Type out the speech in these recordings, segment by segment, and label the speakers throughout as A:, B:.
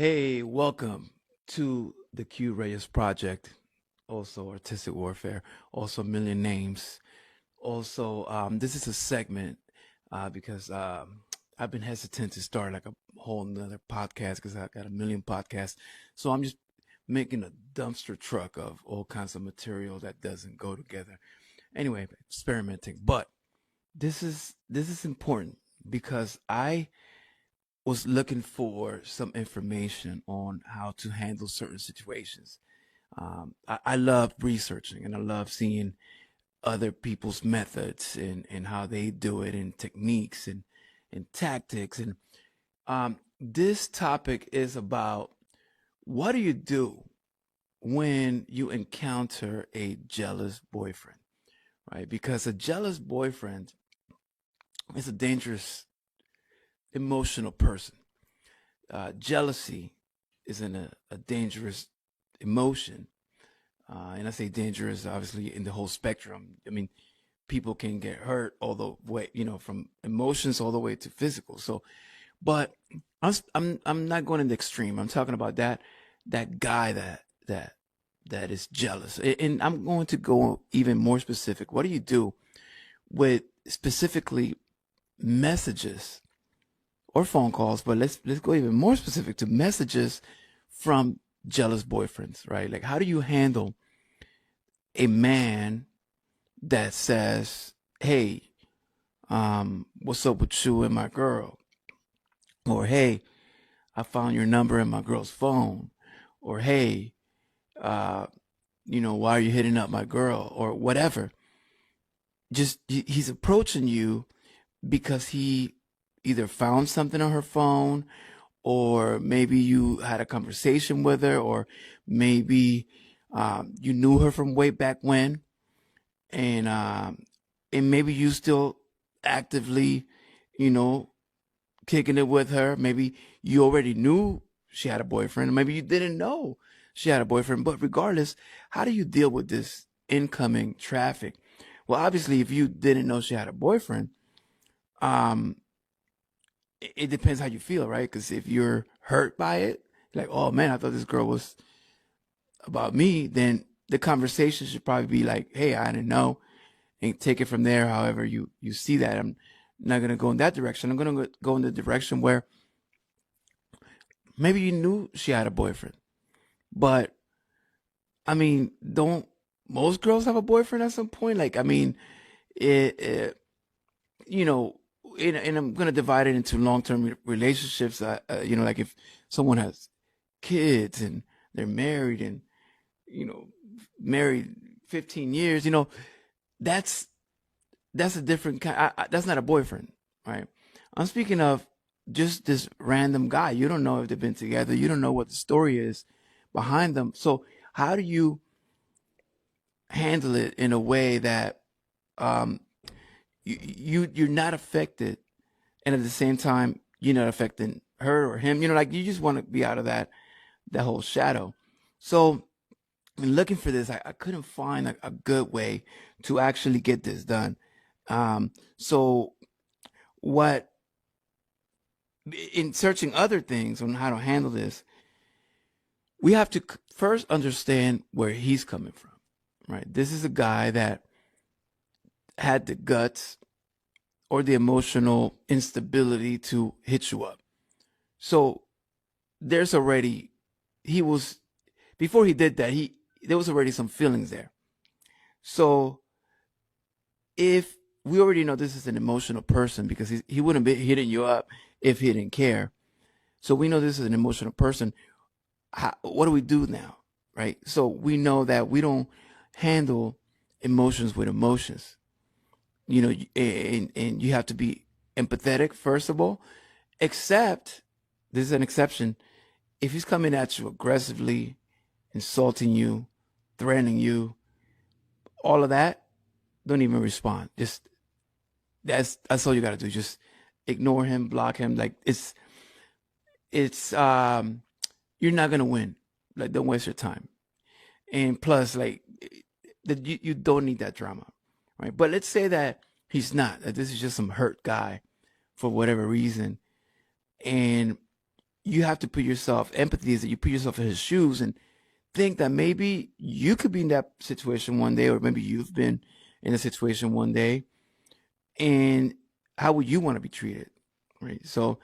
A: Hey, welcome to the Reyes project, also artistic warfare, also million names. Also, this is a segment because I've been hesitant to start like a whole nother podcast because I got a million podcasts. So I'm just making a dumpster truck of all kinds of material that doesn't go together. Anyway, experimenting. But this is important because I was looking for some information on how to handle certain situations. I love researching and I love seeing other people's methods and how they do it and techniques and tactics. And this topic is about what do you do when you encounter a jealous boyfriend, right? Because a jealous boyfriend is a dangerous emotional person. Jealousy is a dangerous emotion. And I say dangerous, obviously, in the whole spectrum. I mean, people can get hurt all the way, from emotions all the way to physical. So, but I'm not going to the extreme. I'm talking about that guy that is jealous. And I'm going to go even more specific. What do you do with specifically messages or phone calls, but let's go even more specific to messages from jealous boyfriends, right? Like how do you handle a man that says, "Hey, what's up with you and my girl?" Or "Hey, I found your number in my girl's phone," or "Hey, uh, why are you hitting up my girl?" or whatever. Just he's approaching you because he either found something on her phone, or maybe you had a conversation with her, or maybe you knew her from way back when, and maybe you still actively, you know, kicking it with her. Maybe you already knew she had a boyfriend, or maybe you didn't know she had a boyfriend. But regardless, how do you deal with this incoming traffic? Well, obviously, if you didn't know she had a boyfriend, um, it depends how you feel, right? Because if you're hurt by it, like, oh man, I thought this girl was about me, then the conversation should probably be like, hey, I didn't know, and take it from there. However, you see that. I'm not gonna go in that direction. I'm gonna go in the direction where maybe you knew she had a boyfriend, but I mean, don't most girls have a boyfriend at some point? Like, I mean, it you know, and I'm gonna divide it into long-term relationships. Like if someone has kids and they're married and you know married 15 years, that's that's a different kind. That's not a boyfriend, right? I'm speaking of just this random guy. You don't know if they've been together. You don't know what the story is behind them. So how do you handle it in a way that um, you're not affected, and at the same time you're not affecting her or him? Like you just want to be out of that whole shadow. So in looking for this, I couldn't find a good way to actually get this done. So what in searching other things on how to handle this, we have to first understand where he's coming from, right? This is a guy that had the guts or the emotional instability to hit you up. So there's already he was before he did that, he there was already some feelings there. So if we already know this is an emotional person because he wouldn't be hitting you up if he didn't care. So we know this is an emotional person. What do we do now? Right. So we know that we don't handle emotions with emotions, and you have to be empathetic, first of all, except this is an exception. If he's coming at you aggressively, insulting you, threatening you, all of that, don't even respond. Just that's all you got to do. Just ignore him, block him. Like it's you're not gonna win. Like don't waste your time. And plus, like you don't need that drama, right? But let's say that he's not. That this is just some hurt guy for whatever reason, and you have to put yourself, empathy is that you put yourself in his shoes and think that maybe you could be in that situation one day, or maybe you've been in a situation one day, and how would you want to be treated, right? So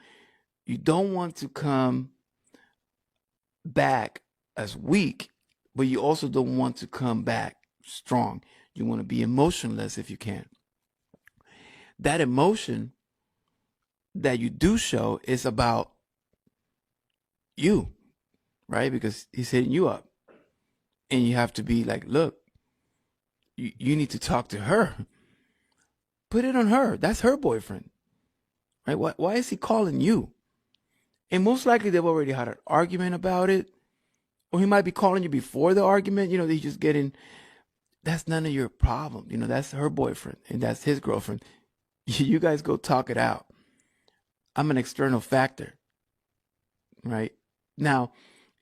A: you don't want to come back as weak, but you also don't want to come back strong. You want to be emotionless if you can. That emotion that you do show is about you, right? Because he's hitting you up. And you have to be like, look, you need to talk to her. Put it on her. That's her boyfriend, right? Why is he calling you? And most likely they've already had an argument about it. Or he might be calling you before the argument. He's just getting, that's none of your problem. That's her boyfriend and that's his girlfriend. You guys go talk it out. I'm an external factor, right? Now,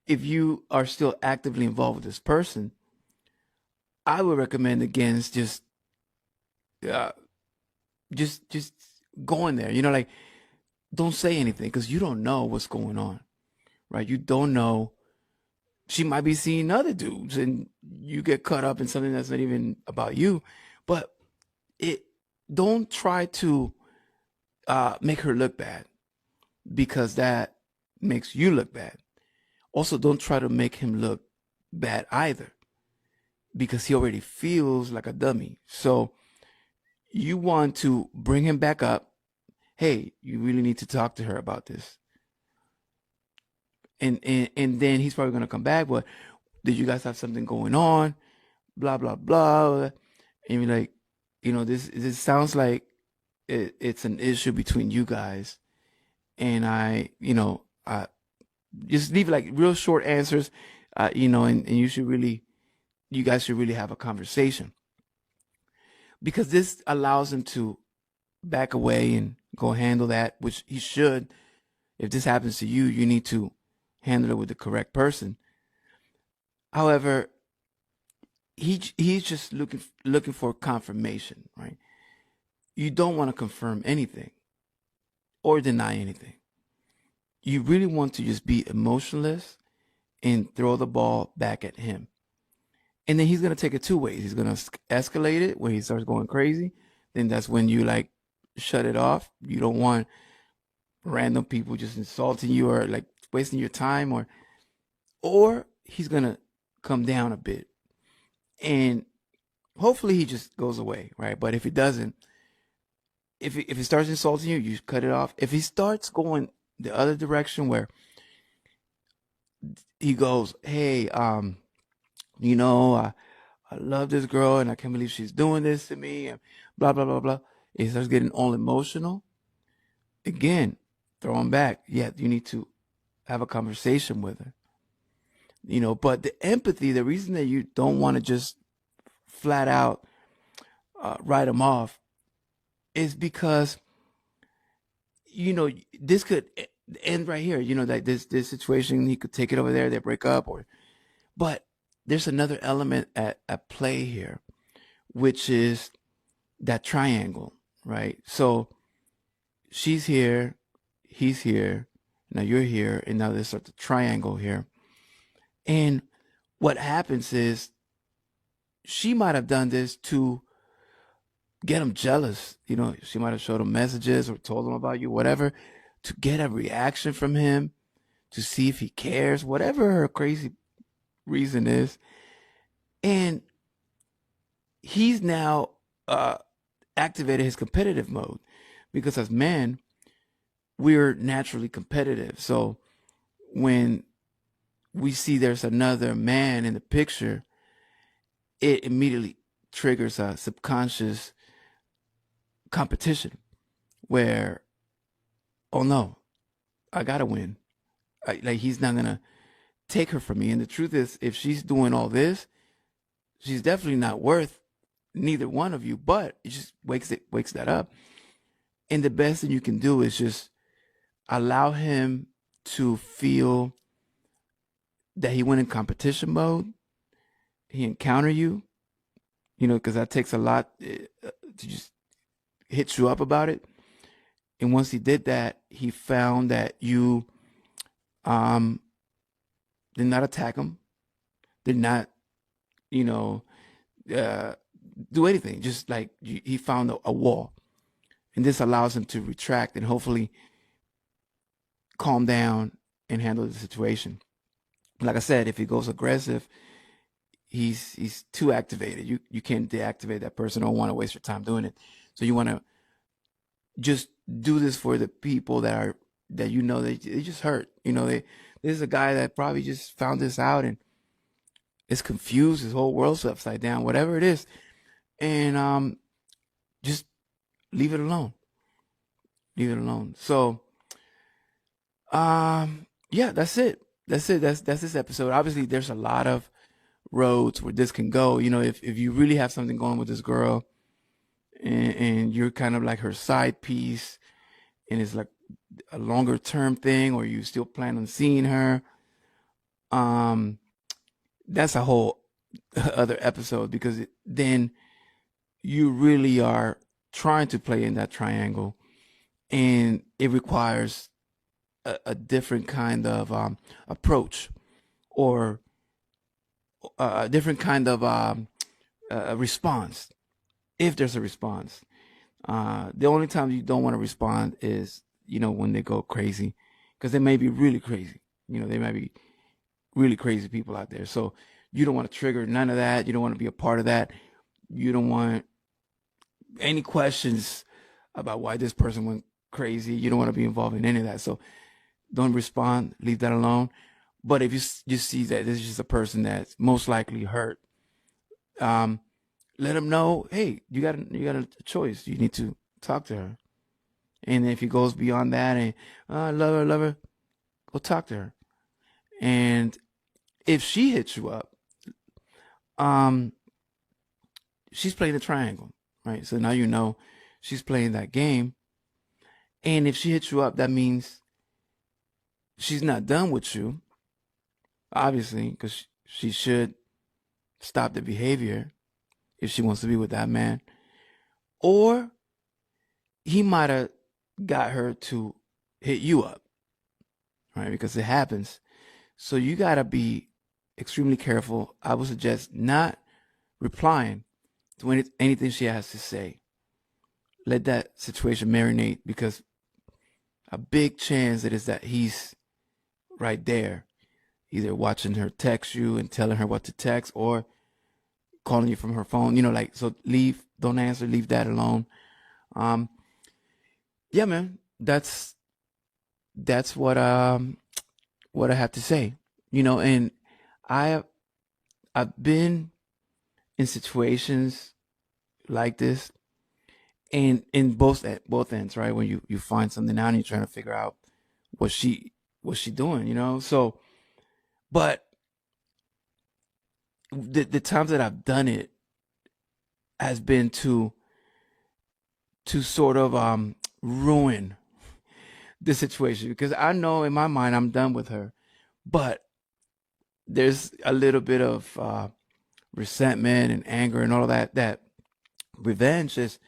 A: if you are still actively involved with this person, I would recommend against uh, just going there. Like, don't say anything because you don't know what's going on, right? You don't know. She might be seeing other dudes, and you get caught up in something that's not even about you. But it don't try to make her look bad because that makes you look bad. Also, don't try to make him look bad either because he already feels like a dummy. So you want to bring him back up. Hey, you really need to talk to her about this. And then he's probably gonna come back. But did you guys have something going on? Blah blah blah. And you're like, this sounds like it's an issue between you guys. And I just leave like real short answers. And you guys should really have a conversation because this allows him to back away and go handle that, which he should. If this happens to you, you need to handle it with the correct person. However, he's just looking for confirmation, right? You don't want to confirm anything or deny anything. You really want to just be emotionless and throw the ball back at him. And then he's going to take it two ways. He's going to escalate it when he starts going crazy. Then that's when you like shut it off. You don't want random people just insulting you or like wasting your time, or he's going to come down a bit. And hopefully he just goes away, right? But if he doesn't, if he starts insulting you, you cut it off. If he starts going the other direction where he goes, hey, I love this girl and I can't believe she's doing this to me and blah blah blah blah. He starts getting all emotional. Again, throw him back. Yeah, you need to have a conversation with her. But the empathy, the reason that you don't want to just flat out write him off is because this could end right here. That this situation, he could take it over there, they break up, but there's another element at play here, which is that triangle, right? So she's here, he's here, now you're here, and now there's sort of triangle here. And what happens is she might have done this to get him jealous. She might have showed him messages or told him about you, whatever, to get a reaction from him, to see if he cares, whatever her crazy reason is. And he's now activated his competitive mode because as men, we're naturally competitive. So when we see there's another man in the picture, it immediately triggers a subconscious competition where, oh no, I gotta win. Like he's not gonna take her from me. And the truth is, if she's doing all this, she's definitely not worth neither one of you. But it just wakes that up. And the best thing you can do is just allow him to feel that he went in competition mode. He encountered you, because that takes a lot to just hit you up about it. And once he did that, he found that you Um, did not attack him, did not, you know, uh, do anything. Just like he found a wall, and this allows him to retract and hopefully calm down and handle the situation. Like I said, if he goes aggressive, he's too activated. You can't deactivate that person. Don't want to waste your time doing it. So you want to just do this for the people that they just hurt. This is a guy that probably just found this out and is confused. His whole world's upside down. Whatever it is, and just leave it alone. Leave it alone. So yeah, that's it. That's it. That's this episode. Obviously, there's a lot of roads where this can go. If you really have something going with this girl, and you're kind of like her side piece, and it's like a longer term thing, or you still plan on seeing her, um, that's a whole other episode, because then you really are trying to play in that triangle, and it requires a different kind of approach, or a different kind of response, if there's a response. The only time you don't want to respond is, when they go crazy, because they may be really crazy. They might be really crazy people out there. So you don't want to trigger none of that. You don't want to be a part of that. You don't want any questions about why this person went crazy. You don't want to be involved in any of that. So don't respond. Leave that alone. But if you see that this is just a person that's most likely hurt, let them know, hey, you got a choice. You need to talk to her. And if he goes beyond that and I love her, go talk to her. And if she hits you up, she's playing the triangle, right? So now you know she's playing that game. And if she hits you up, that means she's not done with you, obviously, because she should stop the behavior if she wants to be with that man. Or he might have got her to hit you up, right? Because it happens. So you got to be extremely careful. I would suggest not replying to anything she has to say. Let that situation marinate, because a big chance it is that he's right there, either watching her text you and telling her what to text, or calling you from her phone. So don't answer, leave that alone. Yeah, man, that's what I have to say. And I've been in situations like this, and in both ends, right? When you find something out and you're trying to figure out what's she doing, So, but the times that I've done it has been to sort of ruin the situation, because I know in my mind I'm done with her, but there's a little bit of resentment and anger and all of that revenge is,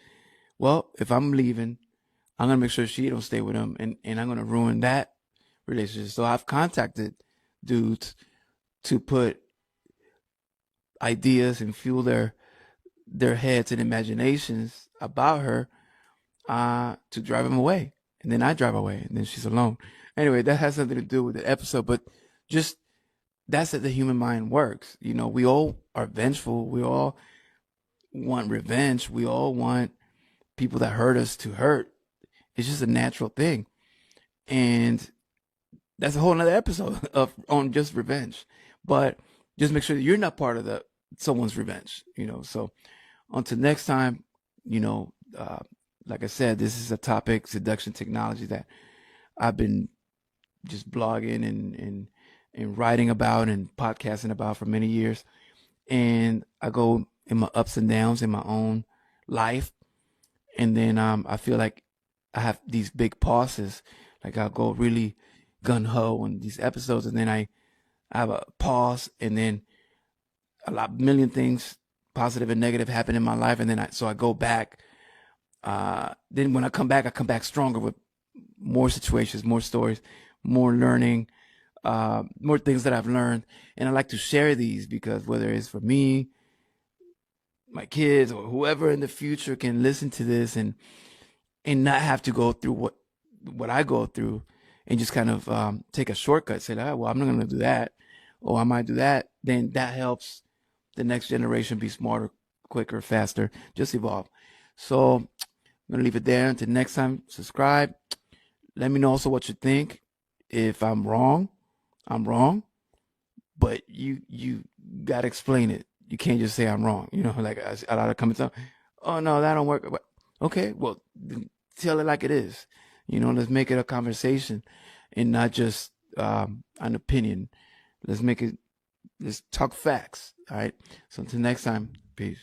A: well, if I'm leaving, I'm gonna make sure she don't stay with him, and I'm gonna ruin that relationship. So I've contacted dudes to put ideas and fuel their heads and imaginations about her, to drive him away, and then I drive away, and then she's alone. Anyway, that has nothing to do with the episode, but just that's how the human mind works. We all are vengeful. We all want revenge. We all want people that hurt us to hurt. It's just a natural thing, and that's a whole nother episode on just revenge. But just make sure that you're not part of someone's revenge. So until next time, like I said, this is a topic, seduction technology, that I've been just blogging and writing about and podcasting about for many years. And I go in my ups and downs in my own life. And then I feel like I have these big pauses. Like I'll go really gun-ho on these episodes, and then I have a pause, and then million things, positive and negative, happen in my life. And then I go back. Then when I come back stronger with more situations, more stories, more learning, more things that I've learned, and I like to share these because whether it's for me, my kids, or whoever in the future can listen to this and not have to go through what I go through, and just kind of take a shortcut, say, well, I'm not going to do that, or I might do that. Then that helps the next generation be smarter, quicker, faster, just evolve. So I'm going to leave it there. Until next time, subscribe. Let me know also what you think. If I'm wrong, I'm wrong, but you got to explain it. You can't just say I'm wrong. Like a lot of comments on, oh no, that don't work. Okay, well, tell it like it is. Let's make it a conversation and not just an opinion. Let's make it, let's talk facts. All right. So until next time, peace.